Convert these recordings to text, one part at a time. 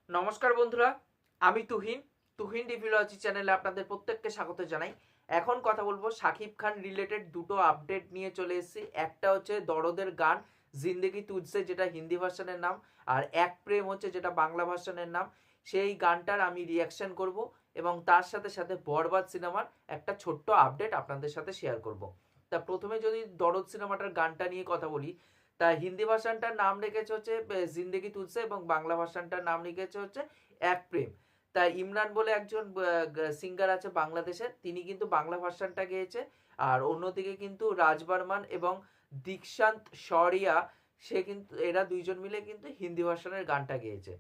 নমস্কার বন্ধুরা, আমি তুহিন রিভিউলজি চ্যানেলে আপনাদের প্রত্যেককে স্বাগত জানাই। এখন কথা বলবো শাকিব খান রিলেটেড দুটো আপডেট নিয়ে চলে এসেছি। একটা হচ্ছে দরদের গান জিন্দেগি তুঝসে, যেটা হিন্দি ভার্সনের নাম, আর এক প্রেম হচ্ছে যেটা বাংলা ভার্সনের নাম। সেই গানটার আমি রিয়াকশন করব এবং তার সাথে সাথে বরবাদ সিনেমার একটা ছোট্ট আপডেট আপনাদের সাথে শেয়ার করব। তা প্রথমে যদি দরদ সিনেমাটার গানটা নিয়ে কথা বলি, তা হিন্দি ভার্সানটার নাম রেখেছে হচ্ছে জিন্দেগি তুলসে এবং বাংলা ভার্সানটার নাম লিখেছে হচ্ছে এক প্রেম। তাই ইমরান বলে একজন সিঙ্গার আছে বাংলাদেশের, তিনি কিন্তু বাংলা ভার্সানটা গেয়েছে। আর অন্যদিকে কিন্তু রাজ বর্মন এবং দীক্ষান্ত শরিয়া, সে কিন্তু এরা দুইজন মিলে কিন্তু হিন্দি ভার্সানের গানটা গেয়েছে।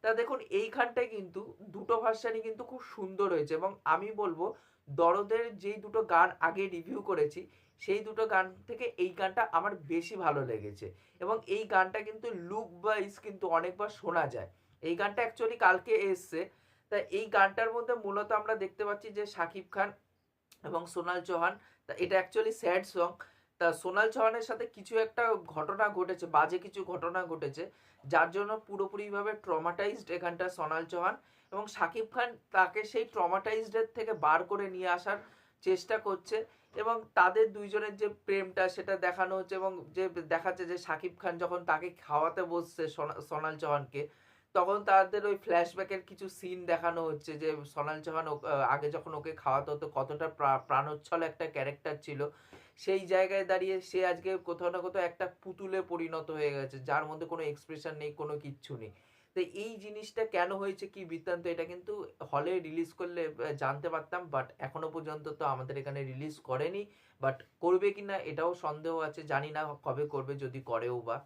তা দেখুন, এই গানটাই কিন্তু দুটো ভার্সানই কিন্তু খুব সুন্দর হয়েছে এবং আমি বলবো দরদের যেই দুটো গান আগে রিভিউ করেছি সেই দুটো গান থেকে এই গানটা আমার বেশি ভালো লেগেছে এবং এই গানটা কিন্তু লুক ওয়াইজ কিন্তু অনেকবার শোনা যায়। এই গানটা অ্যাকচুয়ালি কালকে এসছে। তা এই গানটার মধ্যে মূলত আমরা দেখতে পাচ্ছি যে শাকিব খান এবং সোনাল চৌহান, তা এটা অ্যাকচুয়ালি স্যাড সং। তা সোনাল চৌহানের সাথে কিছু একটা ঘটনা ঘটেছে, বাজে কিছু ঘটনা ঘটেছে, যার জন্য পুরোপুরিভাবে ট্রমাটাইজড এখানটা সোনাল চৌহান, এবং শাকিব খান তাকে সেই ট্রমাটাইজডের থেকে বার করে নিয়ে আসার চেষ্টা করছে এবং তাদের দুইজনের যে প্রেমটা সেটা দেখানো হচ্ছে এবং যে দেখাচ্ছে যে শাকিব খান যখন তাকে খাওয়াতে বসছে সোনাল চৌহানকে, তখন তাদের ওই ফ্ল্যাশব্যাকের কিছু সিন দেখানো হচ্ছে যে সোনাল চৌহান আগে যখন ওকে খাওয়াতো তো কতটা প্রাণোচ্ছল একটা ক্যারেক্টার ছিল, সেই জায়গায় দাঁড়িয়ে সে আজকে কোথাও না কোথাও একটা পুতুলে পরিণত হয়ে গেছে, যার মধ্যে কোনো এক্সপ্রেশন নেই, কোনো কিচ্ছু নেই। তো এই জিনিসটা কেন হয়েছে, কি বৃত্তান্ত, এটা কিন্তু হলে রিলিজ করলে জানতে পারতাম, বাট এখনো পর্যন্ত তো আমাদের এখানে রিলিজ করেনি। বাট করবে কিনা এটাও সন্দেহ আছে, জানি না কবে করবে, যদি করেও বা।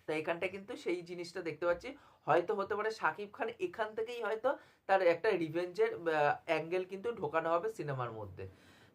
তো এখানটা কিন্তু সেই জিনিসটা দেখতে পাচ্ছি, হয়তো হতে পারে শাকিব খান এখান থেকেই হয়তো তার একটা রিভেঞ্জের অ্যাঙ্গেল কিন্তু ঢোকানো হবে সিনেমার মধ্যে।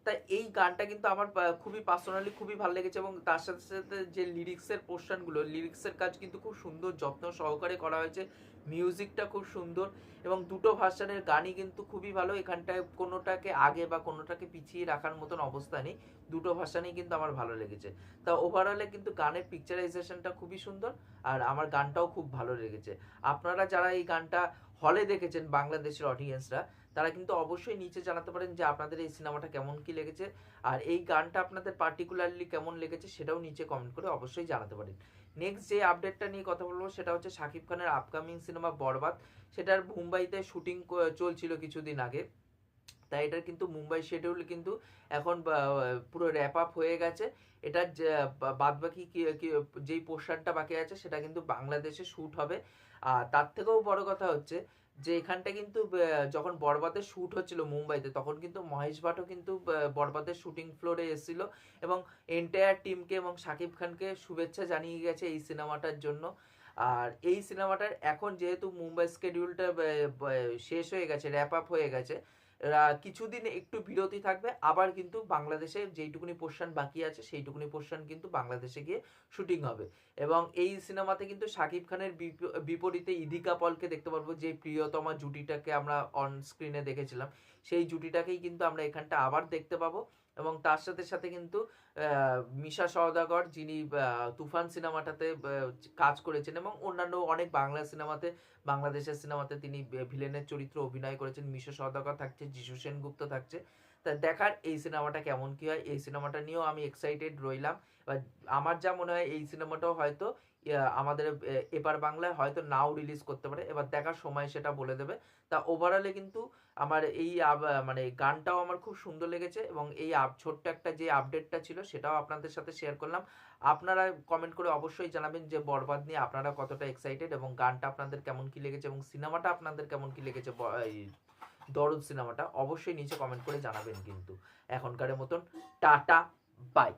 তাই এই গানটা কিন্তু আমার খুবই পার্সোনালি খুবই ভালো লেগেছে এবং তার সাথে সাথে যে লিরিক্সের পোর্শনগুলো, লিরিক্সের কাজ কিন্তু খুব সুন্দর যত্ন সহকারে করা হয়েছে, মিউজিকটা খুব সুন্দর এবং দুটো ভার্সনের গানই কিন্তু খুবই ভালো। এখানটায় কোনোটাকে আগে বা কোনোটাকে পিছিয়ে রাখার মতন অবস্থা নেই, দুটো ভার্সনই কিন্তু আমার ভালো লেগেছে। তা ওভারঅলে কিন্তু গানের পিকচারাইজেশনটা খুবই সুন্দর আর আমার গানটাও খুব ভালো লেগেছে। আপনারা যারা এই গানটা হলে দেখেছেন বাংলাদেশের অডিয়েন্সরা, তারা কিন্তু অবশ্যই নিচে জানাতে পারেন যে আপনাদের এই সিনেমাটা কেমন কি লেগেছে, আর এই গানটা আপনাদের পার্টিকুলারলি কেমন লেগেছে সেটাও নিচে কমেন্ট করে অবশ্যই জানাতে পারেন। নেক্সট যে আপডেটটা নিয়ে কথা বলবো সেটা হচ্ছে শাকিব খানের আপকামিং সিনেমা বরবাদ। সেটার মুম্বাইতে শুটিং চলছিল কিছুদিন আগে। তাই এটার কিন্তু মুম্বাই শিডিউল কিন্তু এখন পুরো র্যাপ আপ হয়ে গেছে। এটার বাদ বাকি যেই পোর্শনটা বাকি আছে সেটা কিন্তু বাংলাদেশে শ্যুট হবে। আর তার থেকেও বড় কথা হচ্ছে যে এখানটা কিন্তু যখন বরবাদের শ্যুট হচ্ছিল মুম্বাইতে, তখন কিন্তু মহেশ ভাটও কিন্তু বরবাদের শুটিং ফ্লোরে এসেছিল এবং এন্টায়ার টিমকে এবং শাকিব খানকে শুভেচ্ছা জানিয়ে গেছে এই সিনেমাটার জন্য। আর এই সিনেমাটার এখন যেহেতু মুম্বাই স্কেডিউলটা শেষ হয়ে গেছে, র্যাপ আপ হয়ে গেছে, কিছুদিন একটু বিরতি থাকবে, আবার কিন্তু বাংলাদেশে যেইটুকুনি পোর্শন বাকি আছে সেইটুকুনি পোর্শন কিন্তু বাংলাদেশে গিয়ে শুটিং হবে। এবং এই সিনেমাতে কিন্তু শাকিব খানের বিপরীতে ইদিকা পলকে দেখতে পারবো, যে প্রিয়তমা জুটিটাকে আমরা অন স্ক্রিনে দেখেছিলাম, সেই জুটিটাকেই কিন্তু আমরা এখানটা আবার দেখতে পাবো। এবং তার সাথে সাথে কিন্তু মিশা সওদাগর, যিনি তুফান সিনেমাটাতে কাজ করেছেন এবং অন্যান্য অনেক বাংলা সিনেমাতে, বাংলাদেশের সিনেমাতে তিনি ভিলেনের চরিত্র অভিনয় করেছেন, মিশা সওদাগর থাকছে, যিশু সেনগুপ্ত থাকছে। তা দেখার এই সিনেমাটা কেমন কি হয়, এই সিনেমাটা নিয়েও আমি এক্সাইটেড রইলাম। এবার আমার যা মনে হয় এই সিনেমাটাও হয়তো আমাদের এপার বাংলায় হয়তো নাও রিলিজ করতে পারে, এবার দেখার সময় সেটা বলে দেবে। তা ওভারঅলে কিন্তু আমার এই মানে গানটাও আমার খুব সুন্দর লেগেছে এবং এই ছোট্ট একটা যে আপডেটটা ছিল সেটাও আপনাদের সাথে শেয়ার করলাম। আপনারা কমেন্ট করে অবশ্যই জানাবেন যে বরবাদ নিয়ে আপনারা কতটা এক্সাইটেড এবং গানটা আপনাদের কেমন কি লেগেছে এবং সিনেমাটা আপনাদের কেমন কি লেগেছে, এই দরদ সিনেমাটা অবশ্যই নিচে কমেন্ট করে জানাবেন। কিন্তু এখনকার মতন টাটা, বাই।